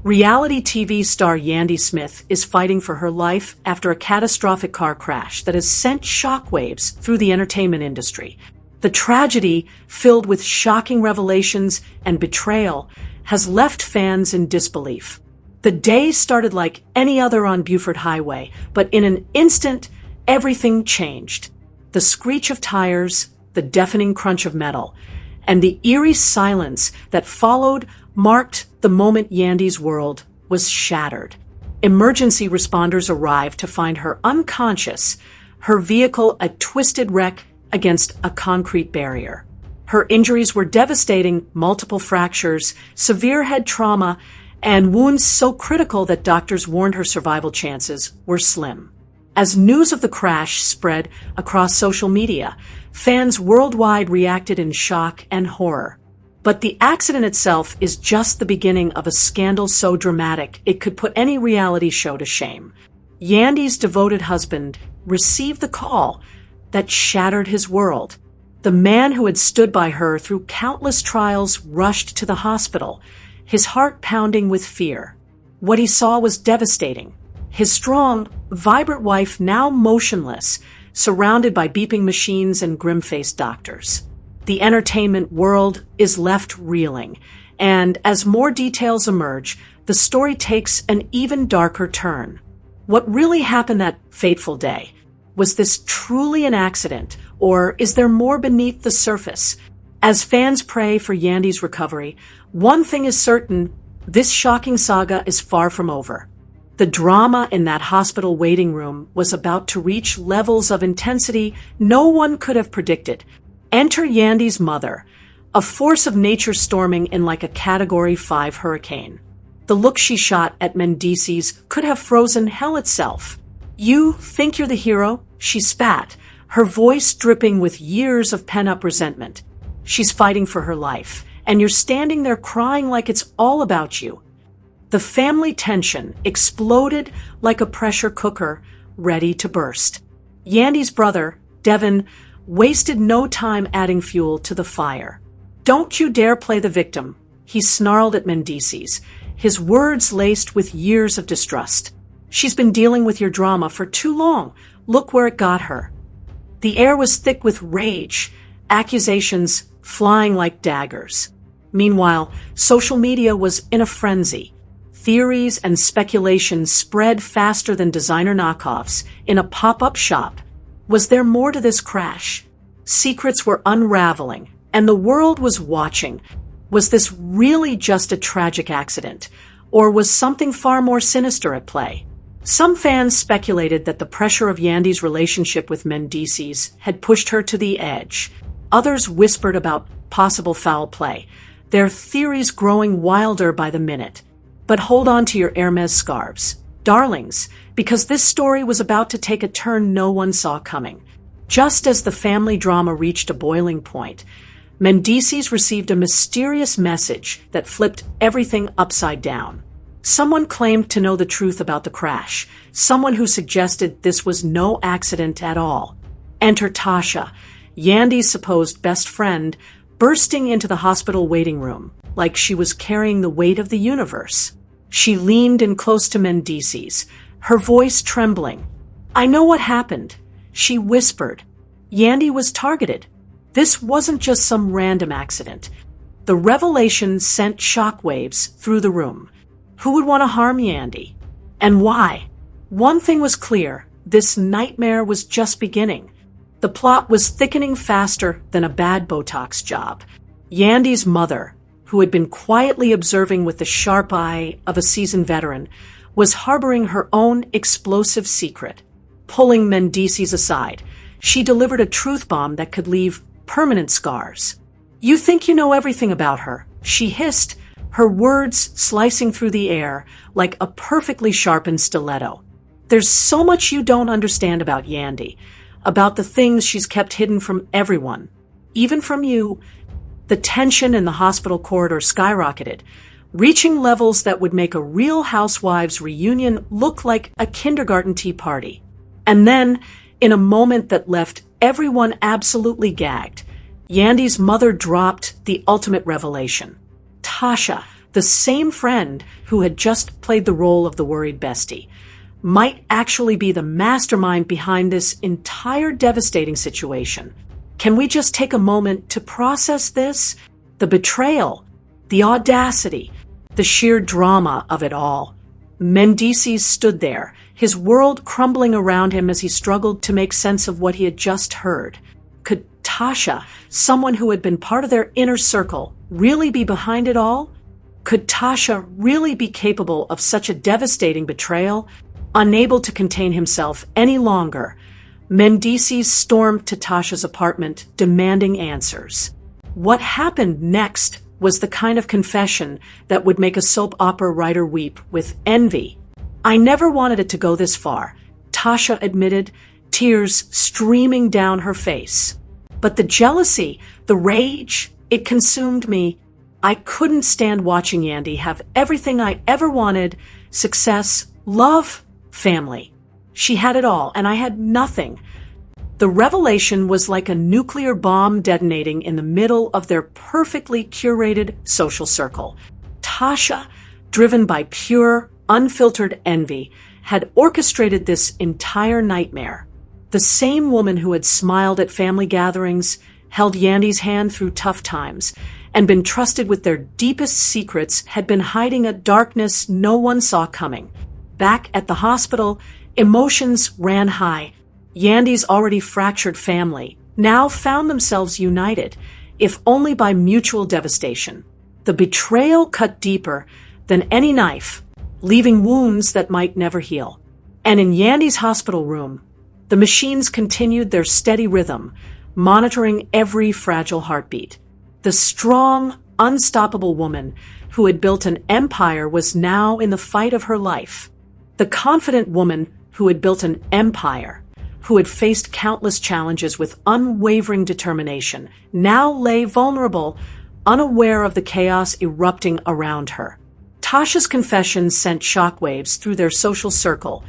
Reality TV star Yandy Smith is fighting for her life after a catastrophic car crash that has sent shockwaves through the entertainment industry. The tragedy, filled with shocking revelations and betrayal, has left fans in disbelief. The day started like any other on Buford Highway, but in an instant, everything changed. The screech of tires, the deafening crunch of metal, and the eerie silence that followed marked the moment Yandy's world was shattered. Emergency responders arrived to find her unconscious, her vehicle a twisted wreck against a concrete barrier. Her injuries were devastating: multiple fractures, severe head trauma, and wounds so critical that doctors warned her survival chances were slim. As news of the crash spread across social media, fans worldwide reacted in shock and horror. But the accident itself is just the beginning of a scandal so dramatic it could put any reality show to shame. Yandy's devoted husband received the call that shattered his world. The man who had stood by her through countless trials rushed to the hospital, his heart pounding with fear. What he saw was devastating. His strong, vibrant wife now motionless, surrounded by beeping machines and grim-faced doctors. The entertainment world is left reeling, and as more details emerge, the story takes an even darker turn. What really happened that fateful day? Was this truly an accident, or is there more beneath the surface? As fans pray for Yandy's recovery, one thing is certain: this shocking saga is far from over. The drama in that hospital waiting room was about to reach levels of intensity no one could have predicted. Enter Yandy's mother, a force of nature storming in like a Category 5 hurricane. The look she shot at Mendeecees could have frozen hell itself. "You think you're the hero?" she spat, her voice dripping with years of pent-up resentment. "She's fighting for her life, and you're standing there crying like it's all about you." The family tension exploded like a pressure cooker ready to burst. Yandy's brother, Devin, wasted no time adding fuel to the fire. "Don't you dare play the victim," he snarled at Mendeecees, his words laced with years of distrust. "She's been dealing with your drama for too long. Look where it got her." The air was thick with rage, accusations flying like daggers. Meanwhile, social media was in a frenzy. Theories and speculation spread faster than designer knockoffs in a pop-up shop. Was there more to this crash? Secrets were unraveling, and the world was watching. Was this really just a tragic accident, or was something far more sinister at play? Some fans speculated that the pressure of Yandy's relationship with Mendeecees had pushed her to the edge. Others whispered about possible foul play, their theories growing wilder by the minute. But hold on to your Hermes scarves, darlings, because this story was about to take a turn no one saw coming. Just as the family drama reached a boiling point, Mendeecees received a mysterious message that flipped everything upside down. Someone claimed to know the truth about the crash, someone who suggested this was no accident at all. Enter Tasha, Yandy's supposed best friend, bursting into the hospital waiting room like she was carrying the weight of the universe. She leaned in close to Mendeecees, her voice trembling. "I know what happened," she whispered. "Yandy was targeted. This wasn't just some random accident." The revelation sent shockwaves through the room. Who would want to harm Yandy? And why? One thing was clear: this nightmare was just beginning. The plot was thickening faster than a bad Botox job. Yandy's mother, who had been quietly observing with the sharp eye of a seasoned veteran, was harboring her own explosive secret. Pulling Mendeecees aside, she delivered a truth bomb that could leave permanent scars. "You think you know everything about her," she hissed, her words slicing through the air like a perfectly sharpened stiletto. "There's so much you don't understand about Yandy, about the things she's kept hidden from everyone, even from you." The tension in the hospital corridor skyrocketed, reaching levels that would make a Real Housewives reunion look like a kindergarten tea party. And then, in a moment that left everyone absolutely gagged, Yandy's mother dropped the ultimate revelation. Tasha, the same friend who had just played the role of the worried bestie, might actually be the mastermind behind this entire devastating situation. Can we just take a moment to process this? The betrayal, the audacity, the sheer drama of it all. Mendeecees stood there, his world crumbling around him as he struggled to make sense of what he had just heard. Could Tasha, someone who had been part of their inner circle, really be behind it all? Could Tasha really be capable of such a devastating betrayal? Unable to contain himself any longer, Mendeecees stormed to Tasha's apartment, demanding answers. What happened next was the kind of confession that would make a soap opera writer weep with envy. "I never wanted it to go this far," Tasha admitted, tears streaming down her face. "But the jealousy, the rage, it consumed me. I couldn't stand watching Yandy have everything I ever wanted: success, love, family. She had it all, and I had nothing." The revelation was like a nuclear bomb detonating in the middle of their perfectly curated social circle. Tasha, driven by pure, unfiltered envy, had orchestrated this entire nightmare. The same woman who had smiled at family gatherings, held Yandy's hand through tough times, and been trusted with their deepest secrets had been hiding a darkness no one saw coming. Back at the hospital, emotions ran high. Yandy's already fractured family now found themselves united, if only by mutual devastation. The betrayal cut deeper than any knife, leaving wounds that might never heal. And in Yandy's hospital room, the machines continued their steady rhythm, monitoring every fragile heartbeat. The strong, unstoppable woman who had built an empire was now in the fight of her life. The confident woman who had built an empire, who had faced countless challenges with unwavering determination, now lay vulnerable, unaware of the chaos erupting around her. Tasha's confession sent shockwaves through their social circle,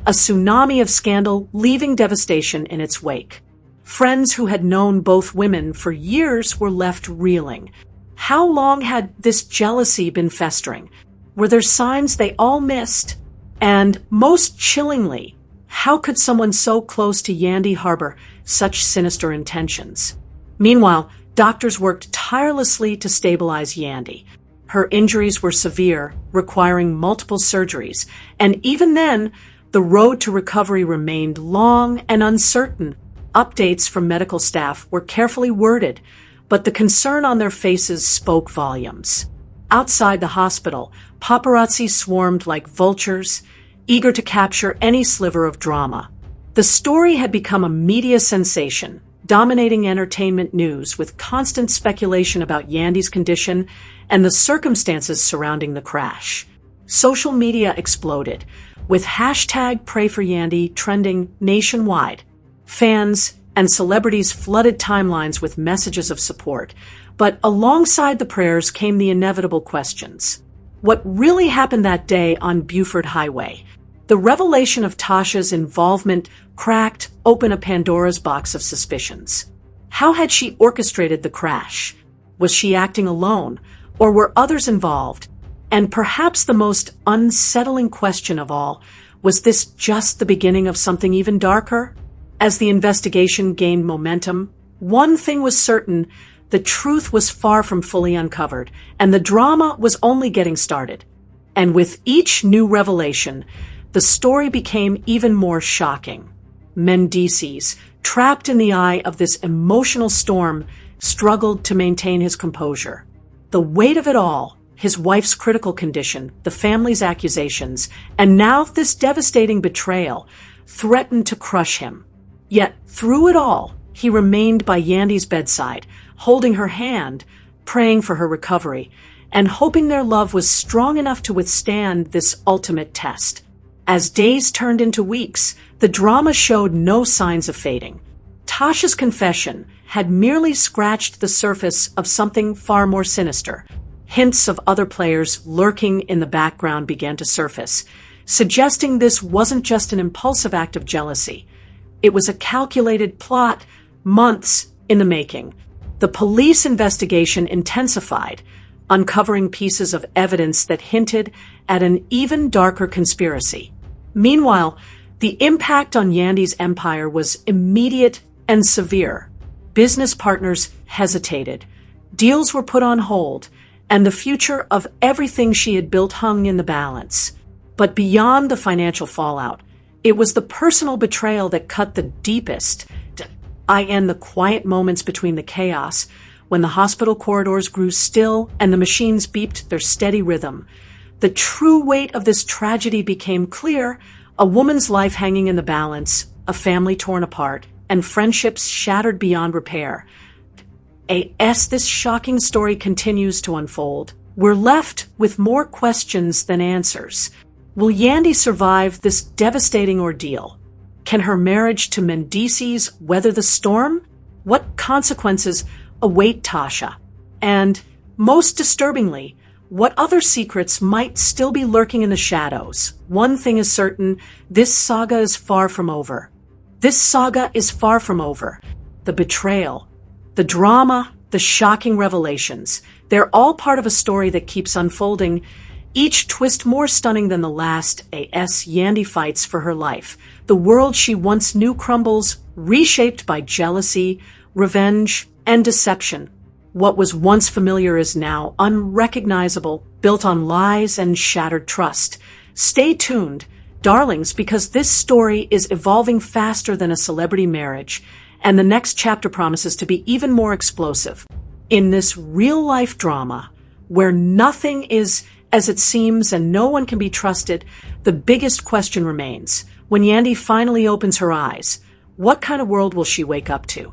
a tsunami of scandal leaving devastation in its wake. Friends who had known both women for years were left reeling. How long had this jealousy been festering? Were there signs they all missed? And most chillingly, how could someone so close to Yandy harbor such sinister intentions? Meanwhile, doctors worked tirelessly to stabilize Yandy. Her injuries were severe, requiring multiple surgeries, and even then, the road to recovery remained long and uncertain. Updates from medical staff were carefully worded, but the concern on their faces spoke volumes. Outside the hospital, paparazzi swarmed like vultures, eager to capture any sliver of drama. The story had become a media sensation, dominating entertainment news with constant speculation about Yandy's condition and the circumstances surrounding the crash. Social media exploded, with hashtag #PrayForYandy trending nationwide. Fans and celebrities flooded timelines with messages of support, but alongside the prayers came the inevitable questions. What really happened that day on Buford Highway? The revelation of Tasha's involvement cracked open a Pandora's box of suspicions. How had she orchestrated the crash? Was she acting alone, or were others involved? And perhaps the most unsettling question of all, was this just the beginning of something even darker? As the investigation gained momentum, one thing was certain: the truth was far from fully uncovered, and the drama was only getting started. And with each new revelation, the story became even more shocking. Mendeecees, trapped in the eye of this emotional storm, struggled to maintain his composure. The weight of it all, his wife's critical condition, the family's accusations, and now this devastating betrayal, threatened to crush him. Yet, through it all, he remained by Yandy's bedside, holding her hand, praying for her recovery, and hoping their love was strong enough to withstand this ultimate test. As days turned into weeks, the drama showed no signs of fading. Tasha's confession had merely scratched the surface of something far more sinister. Hints of other players lurking in the background began to surface, suggesting this wasn't just an impulsive act of jealousy. It was a calculated plot, months in the making. The police investigation intensified, uncovering pieces of evidence that hinted at an even darker conspiracy. Meanwhile, the impact on Yandy's empire was immediate and severe. Business partners hesitated, deals were put on hold, and the future of everything she had built hung in the balance. But beyond the financial fallout, it was the personal betrayal that cut the deepest, i.e. the quiet moments between the chaos, when the hospital corridors grew still and the machines beeped their steady rhythm. The true weight of this tragedy became clear: a woman's life hanging in the balance, a family torn apart, and friendships shattered beyond repair. As this shocking story continues to unfold, we're left with more questions than answers. Will Yandy survive this devastating ordeal? Can her marriage to Mendeecees weather the storm? What consequences await Tasha? And, most disturbingly, what other secrets might still be lurking in the shadows? One thing is certain: this saga is far from over. The betrayal, the drama, the shocking revelations, they're all part of a story that keeps unfolding, each twist more stunning than the last. As Yandy fights for her life, the world she once knew crumbles, reshaped by jealousy, revenge, and deception. What was once familiar is now unrecognizable, built on lies and shattered trust. Stay tuned, darlings, because this story is evolving faster than a celebrity marriage, and the next chapter promises to be even more explosive. In this real-life drama, where nothing is as it seems and no one can be trusted, the biggest question remains: when Yandy finally opens her eyes, what kind of world will she wake up to?